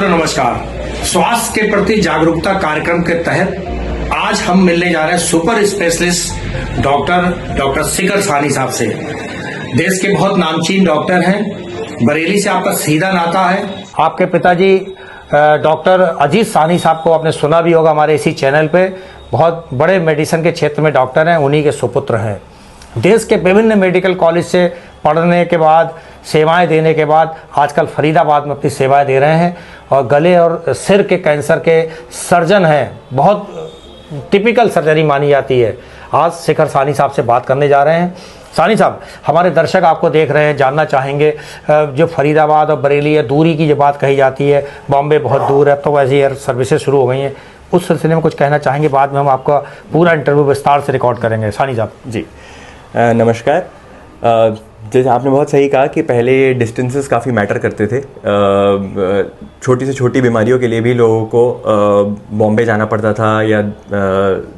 मित्रों नमस्कार। स्वास्थ्य के प्रति जागरूकता कार्यक्रम के तहत आज हम मिलने जा रहे हैं सुपर स्पेशलिस्ट डॉक्टर शिखर साहनी साहब से। देश के बहुत नामचीन डॉक्टर हैं। बरेली से आपका सीधा नाता है। आपके पिताजी डॉक्टर अजीत साहनी साहब को आपने सुना भी होगा हमारे इसी चैनल पे। बहुत बड़े मेडिसिन के क्षेत्र में डॉक्टर हैं, उन्हीं के सुपुत्र हैं। देश के विभिन्न मेडिकल कॉलेज से पढ़ने के बाद, सेवाएं देने के बाद आजकल फरीदाबाद में अपनी सेवाएं दे रहे हैं और गले और सिर के कैंसर के सर्जन हैं। बहुत टिपिकल सर्जरी मानी जाती है। आज शिखर साहनी साहब से बात करने जा रहे हैं। साहनी साहब, हमारे दर्शक आपको देख रहे हैं, जानना चाहेंगे जो फरीदाबाद और बरेली है, दूरी की जो बात कही जाती है, बॉम्बे बहुत दूर है, तो वैसे एयर सर्विसेज शुरू हो गई हैं, उस सिलसिले में कुछ कहना चाहेंगे? बाद में हम आपका पूरा इंटरव्यू विस्तार से रिकॉर्ड करेंगे। साहनी साहब जी नमस्कार। जैसे आपने बहुत सही कहा कि पहले डिस्टेंसेस काफ़ी मैटर करते थे। छोटी से छोटी बीमारियों के लिए भी लोगों को बॉम्बे जाना पड़ता था या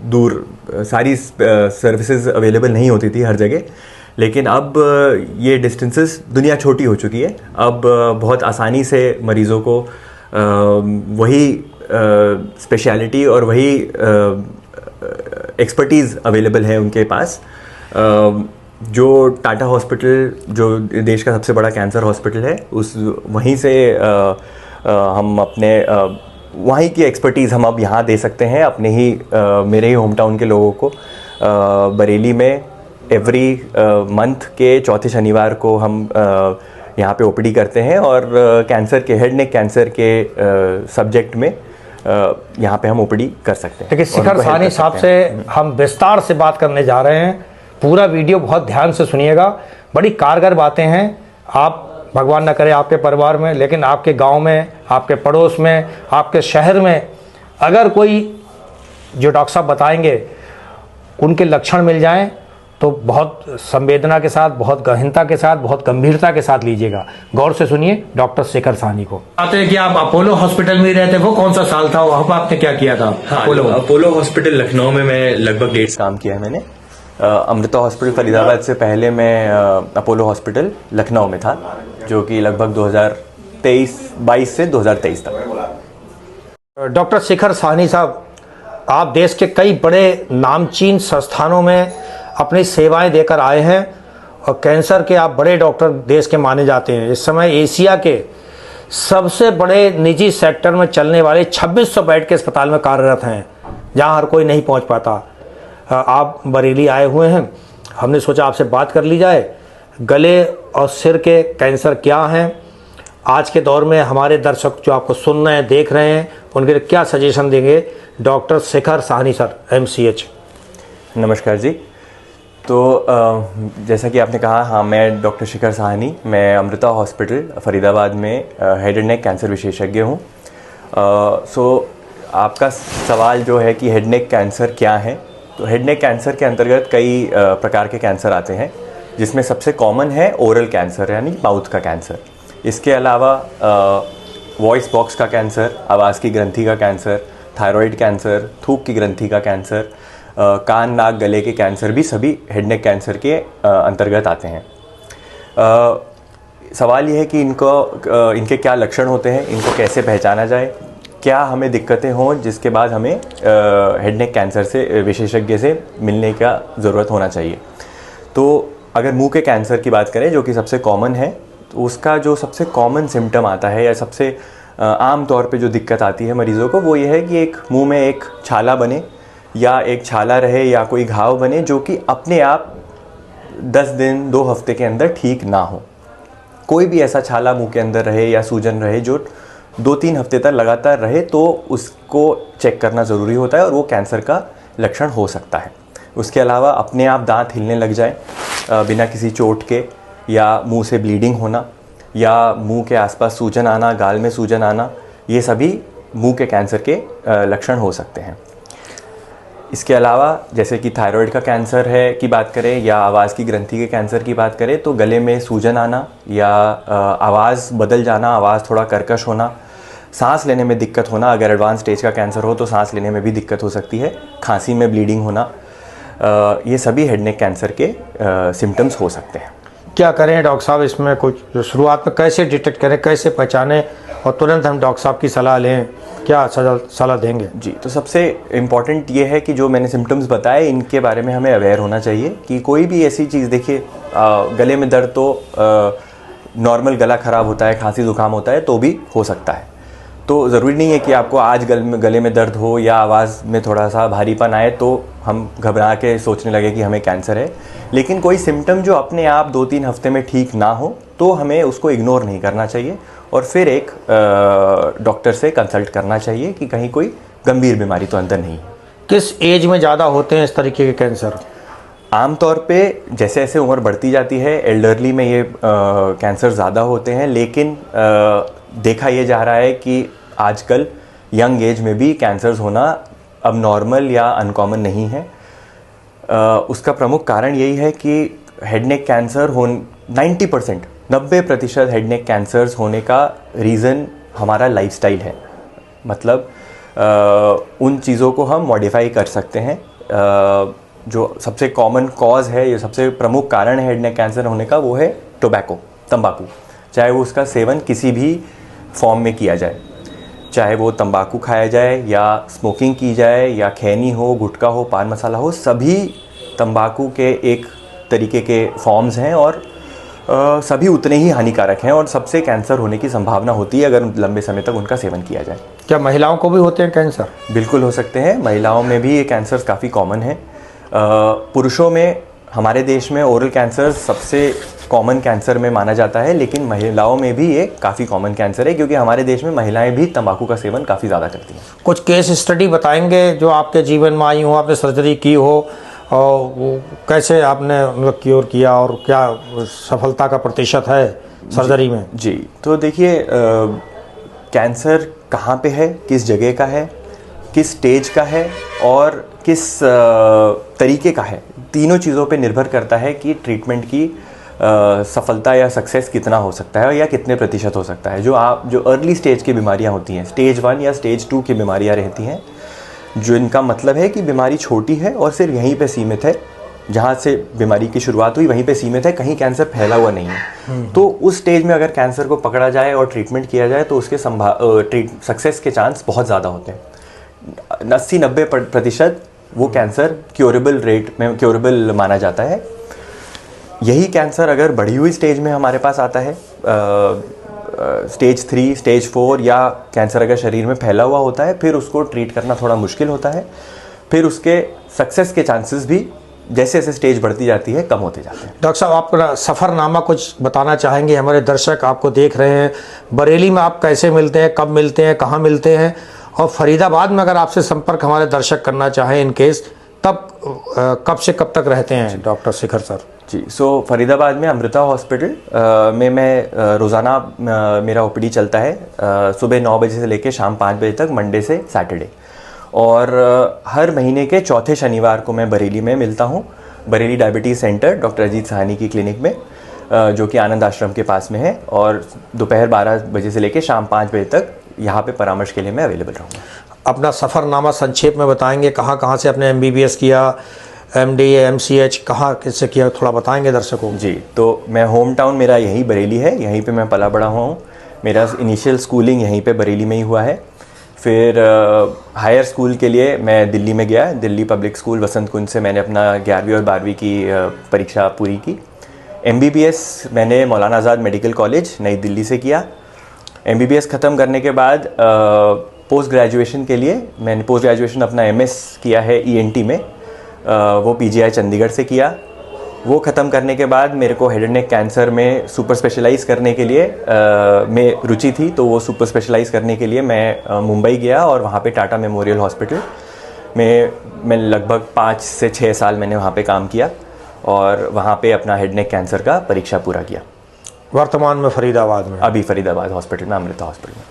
दूर सारी सर्विसेज अवेलेबल नहीं होती थी हर जगह। लेकिन अब ये डिस्टेंसेस, दुनिया छोटी हो चुकी है। अब बहुत आसानी से मरीज़ों को वही स्पेशलिटी और वही एक्सपर्टीज़ अवेलेबल है उनके पास। जो टाटा हॉस्पिटल, जो देश का सबसे बड़ा कैंसर हॉस्पिटल है, उस वहीं से हम अपने वहीं की एक्सपर्टीज़ हम अब यहाँ दे सकते हैं अपने ही मेरे ही होम टाउन के लोगों को। बरेली में एवरी मंथ के चौथे शनिवार को हम यहाँ पे ओपीडी करते हैं और कैंसर के, हेड नेक कैंसर के सब्जेक्ट में यहाँ पे हम ओपीडी कर सकते हैं। देखिए, शिखर साहनी साहब से हम विस्तार से बात करने जा रहे हैं। पूरा वीडियो बहुत ध्यान से सुनिएगा। बड़ी कारगर बातें हैं। आप, भगवान न करे आपके परिवार में, लेकिन आपके गांव में, आपके पड़ोस में, आपके शहर में अगर कोई जो डॉक्टर साहब बताएंगे उनके लक्षण मिल जाएं तो बहुत संवेदना के साथ, बहुत गहनता के साथ, बहुत गंभीरता के साथ लीजिएगा। गौर से सुनिए डॉक्टर शिखर साहनी को। आते हैं कि आप अपोलो हॉस्पिटल में रहते, वो कौन सा साल था, वहाँ पर आपने क्या किया था? अपोलो हॉस्पिटल लखनऊ में मैं लगभग 1.5 काम किया है मैंने। अमृता हॉस्पिटल फरीदाबाद से पहले मैं अपोलो हॉस्पिटल लखनऊ में था, जो कि लगभग 2022 से 2023 तक। डॉक्टर शिखर साहनी साहब, आप देश के कई बड़े नामचीन संस्थानों में अपनी सेवाएं देकर आए हैं और कैंसर के आप बड़े डॉक्टर देश के माने जाते हैं। इस समय एशिया के सबसे बड़े निजी सेक्टर में चलने वाले 2600 बेड के अस्पताल में कार्यरत हैं, जहां हर कोई नहीं पहुंच पाता। आप बरेली आए हुए हैं, हमने सोचा आपसे बात कर ली जाए। गले और सिर के कैंसर क्या हैं, आज के दौर में हमारे दर्शक जो आपको सुन रहे हैं, देख रहे हैं, उनके लिए क्या सजेशन देंगे डॉक्टर शिखर साहनी सर, MCH? नमस्कार जी। तो जैसा कि आपने कहा, हाँ, मैं डॉक्टर शिखर साहनी, मैं अमृता हॉस्पिटल फरीदाबाद में हेड एंड नेक कैंसर विशेषज्ञ हूँ। आपका सवाल जो है कि हेड नेक कैंसर क्या है, तो हेड नेक कैंसर के अंतर्गत कई प्रकार के कैंसर आते हैं, जिसमें सबसे कॉमन है ओरल कैंसर, यानी माउथ का कैंसर। इसके अलावा वॉइस बॉक्स का कैंसर, आवाज़ की ग्रंथि का कैंसर, थायराइड कैंसर, थूक की ग्रंथि का कैंसर, कान, नाक, गले के कैंसर भी सभी हेड नेक कैंसर के अंतर्गत आते हैं। सवाल ये है कि इनके क्या लक्षण होते हैं, इनको कैसे पहचाना जाए, क्या हमें दिक्कतें हों जिसके बाद हमें हेड नेक कैंसर से विशेषज्ञ से मिलने का ज़रूरत होना चाहिए। तो अगर मुंह के कैंसर की बात करें, जो कि सबसे कॉमन है, तो उसका जो सबसे कॉमन सिम्टम आता है या सबसे आम तौर पे जो दिक्कत आती है मरीज़ों को, वो ये है कि एक मुंह में एक छाला बने या एक छाला रहे या कोई घाव बने, जो कि अपने आप 10 दिन 2 हफ्ते के अंदर ठीक ना हो। कोई भी ऐसा छाला मुंह के अंदर रहे या सूजन रहे जो 2-3 हफ्ते तक लगातार रहे, तो उसको चेक करना ज़रूरी होता है और वो कैंसर का लक्षण हो सकता है। उसके अलावा अपने आप दांत हिलने लग जाए बिना किसी चोट के, या मुंह से ब्लीडिंग होना, या मुंह के आसपास सूजन आना, गाल में सूजन आना, ये सभी मुंह के कैंसर के लक्षण हो सकते हैं। इसके अलावा जैसे कि थायराइड का कैंसर है की बात करें या आवाज़ की ग्रंथि के कैंसर की बात करें, तो गले में सूजन आना या आवाज़ बदल जाना, आवाज़ थोड़ा कर्कश होना, सांस लेने में दिक्कत होना, अगर एडवांस स्टेज का कैंसर हो तो सांस लेने में भी दिक्कत हो सकती है, खांसी में ब्लीडिंग होना, ये सभी हेड नेक कैंसर के सिम्टम्स हो सकते हैं। क्या करें डॉक्टर साहब, इसमें कुछ शुरुआत में कैसे डिटेक्ट करें, कैसे पहचानें और तुरंत हम डॉक्टर साहब की सलाह लें, क्या सलाह देंगे? जी, तो सबसे इम्पॉर्टेंट ये है कि जो मैंने सिम्टम्स बताए इनके बारे में हमें अवेयर होना चाहिए कि कोई भी ऐसी चीज़, देखिए गले में दर्द तो नॉर्मल गला ख़राब होता है, खांसी ज़ुकाम होता है तो भी हो सकता है। तो ज़रूरी नहीं है कि आपको आज गले में दर्द हो या आवाज़ में थोड़ा सा भारीपन आए तो हम घबरा के सोचने लगे कि हमें कैंसर है। लेकिन कोई सिम्टम जो अपने आप 2-3 हफ्ते में ठीक ना हो तो हमें उसको इग्नोर नहीं करना चाहिए और फिर एक डॉक्टर से कंसल्ट करना चाहिए कि कहीं कोई गंभीर बीमारी तो अंदर नहीं है। किस एज में ज़्यादा होते हैं इस तरीके के कैंसर? आमतौर पे जैसे जैसे उम्र बढ़ती जाती है एल्डरली में ये कैंसर ज़्यादा होते हैं, लेकिन देखा ये जा रहा है कि आजकल यंग एज में भी कैंसर्स होना अब नॉर्मल या अनकॉमन नहीं है। उसका प्रमुख कारण यही है कि head neck cancer 90% head neck cancers होने का रीज़न हमारा लाइफस्टाइल है। मतलब उन चीज़ों को हम मॉडिफाई कर सकते हैं। जो सबसे कॉमन कॉज है, ये सबसे प्रमुख कारण है हेड नेक कैंसर होने का, वो है टोबैको, तंबाकू। चाहे वो उसका सेवन किसी भी फॉर्म में किया जाए, चाहे वो तंबाकू खाया जाए या स्मोकिंग की जाए या खैनी हो, गुटखा हो, पान मसाला हो, सभी तंबाकू के एक तरीके के फॉर्म्स हैं और सभी उतने ही हानिकारक हैं और सबसे कैंसर होने की संभावना होती है अगर लंबे समय तक उनका सेवन किया जाए। क्या महिलाओं को भी होते हैं कैंसर? बिल्कुल हो सकते हैं, महिलाओं में भी ये कैंसर काफ़ी कॉमन है। पुरुषों में हमारे देश में ओरल कैंसर सबसे कॉमन कैंसर में माना जाता है, लेकिन महिलाओं में भी ये काफ़ी कॉमन कैंसर है क्योंकि हमारे देश में महिलाएं भी तंबाकू का सेवन काफ़ी ज़्यादा करती हैं। कुछ केस स्टडी बताएंगे जो आपके जीवन में आई हो, आपने सर्जरी की हो और वो कैसे आपने मतलब क्योर किया और क्या सफलता का प्रतिशत है सर्जरी में? जी, तो देखिए कैंसर कहाँ पे है, किस जगह का है, किस स्टेज का है और किस तरीके का है, तीनों चीज़ों पे निर्भर करता है कि ट्रीटमेंट की सफलता या सक्सेस कितना हो सकता है या कितने प्रतिशत हो सकता है। जो अर्ली स्टेज की बीमारियां होती हैं, स्टेज 1 या स्टेज 2 की बीमारियां रहती हैं, जो इनका मतलब है कि बीमारी छोटी है और सिर्फ यहीं पे सीमित है, जहाँ से बीमारी की शुरुआत हुई वहीं पे सीमित है, कहीं कैंसर फैला हुआ नहीं है। तो उस स्टेज में अगर कैंसर को पकड़ा जाए और ट्रीटमेंट किया जाए तो उसके सक्सेस के चांस बहुत ज़्यादा होते हैं। 80-90% वो कैंसर क्योरेबल माना जाता है। यही कैंसर अगर बढ़ी हुई स्टेज में हमारे पास आता है, स्टेज 3, स्टेज 4 या कैंसर अगर शरीर में फैला हुआ होता है, फिर उसको ट्रीट करना थोड़ा मुश्किल होता है। फिर उसके सक्सेस के चांसेस भी जैसे जैसे स्टेज बढ़ती जाती है कम होते जाते हैं। डॉक्टर साहब, आप सफ़रनामा कुछ बताना चाहेंगे? हमारे दर्शक आपको देख रहे हैं, बरेली में आप कैसे मिलते हैं, कब मिलते हैं, कहाँ मिलते हैं, और फरीदाबाद में अगर आपसे संपर्क हमारे दर्शक करना चाहें इन केस, तब कब से कब तक रहते हैं डॉक्टर शिखर सर? जी, सो फरीदाबाद में अमृता हॉस्पिटल में मैं रोज़ाना मेरा ओपीडी चलता है सुबह 9 बजे से लेकर शाम 5 बजे तक, मंडे से सैटरडे। और हर महीने के चौथे शनिवार को मैं बरेली में मिलता हूँ, Bareilly diabetes centre doctor Ajit Sahani की क्लिनिक में, जो कि आनंद आश्रम के पास में है। और दोपहर 12 बजे से लेकर शाम 5 बजे तक यहाँ पे परामर्श के लिए मैं अवेलेबल रहूँगा। अपना सफ़रनामा संक्षेप में बताएंगे, कहाँ कहाँ से आपने MBBS किया, MD, MCH कहाँ किससे किया, थोड़ा बताएंगे दर्शकों को? जी, तो मैं होम टाउन मेरा यही बरेली है, यहीं पे मैं पला बड़ा हुआ हूँ। मेरा इनिशियल स्कूलिंग यहीं पे बरेली में ही हुआ है। फिर हायर स्कूल के लिए मैं दिल्ली में गया, दिल्ली पब्लिक स्कूल वसंत कुंज से मैंने अपना 11वीं और 12वीं की परीक्षा पूरी की। MBBS मैंने मौलाना आज़ाद मेडिकल कॉलेज नई दिल्ली से किया। MBBS ख़त्म करने के बाद पोस्ट ग्रेजुएशन के लिए मैंने पोस्ट ग्रेजुएशन अपना MS किया है ENT में, वो PGI चंडीगढ़ से किया। वो ख़त्म करने के बाद मेरे को हेड एंड नेक कैंसर में सुपर स्पेशलाइज करने के लिए में रुचि थी, तो वो सुपर स्पेशलाइज करने के लिए मैं मुंबई गया और वहाँ पे टाटा मेमोरियल हॉस्पिटल में मैं लगभग 5 से 6 साल मैंने वहाँ पे काम किया और वहाँ पे अपना हेड नेक कैंसर का परीक्षा पूरा किया। वर्तमान में फरीदाबाद में? अभी फरीदाबाद हॉस्पिटल में, अमृता हॉस्पिटल में।